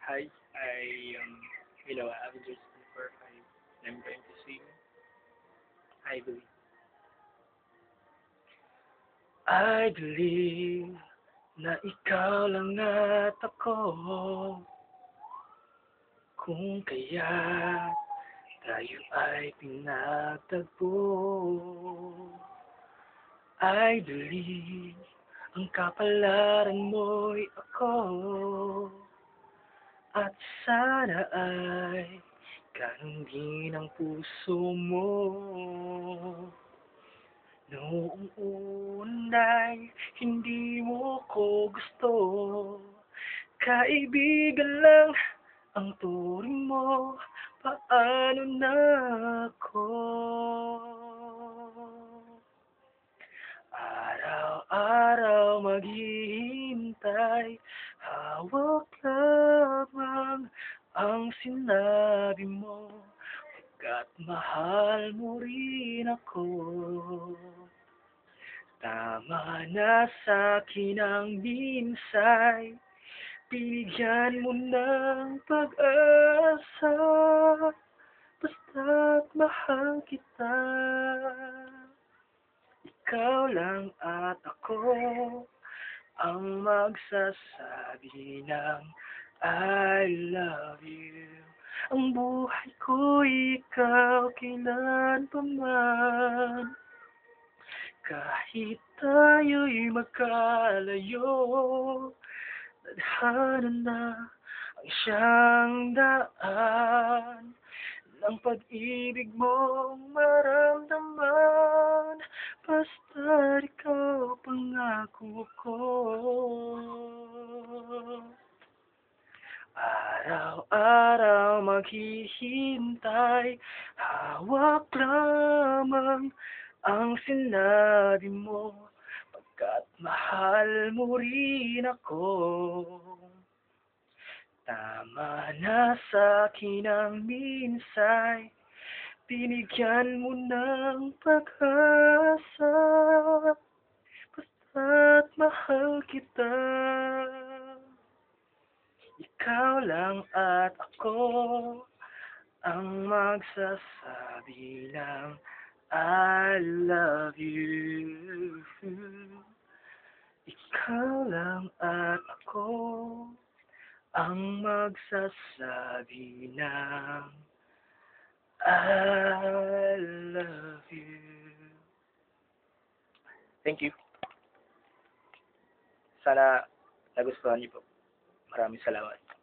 Hi, I was just before I'm going to sing. I believe. I believe na ikaw lang at ako. Kung kaya tayo ay pinagtagpo. I believe ang kapalaran mo'y ako. At sana ay ganun din ang puso mo. Noong una'y hindi mo ko gusto. Kaibigan lang ang turing mo. Paano na ako? Araw-araw maghihintay, hawak lamang ang sinabi mo, pagkat mahal mo rin ako. Tama na sa'kin ang minsay, binigyan mo ng pag-asa, basta't mahal kita. Ikaw lang at ako ang magsasabi ng I love you. Ang buhay ko ikaw kailan pa man. Kahit tayo'y magkalayo, tadhana na ang siyang daan ng pag-ibig mong maramdaman. Basta ikaw pangako ko. Araw-araw maghihintay, hawak lamang ang sinabi mo, pagkat mahal mo rin ako. Tama na sa'kin ang minsay, binigyan mo ng pag-asa, basta't mahal kita. Ikaw lang at ako ang magsasabi ng I love you. Ikaw lang at ako ang magsasabi ng I love you. Thank you. Sana nagustuhan niyo po. Maraming salamat.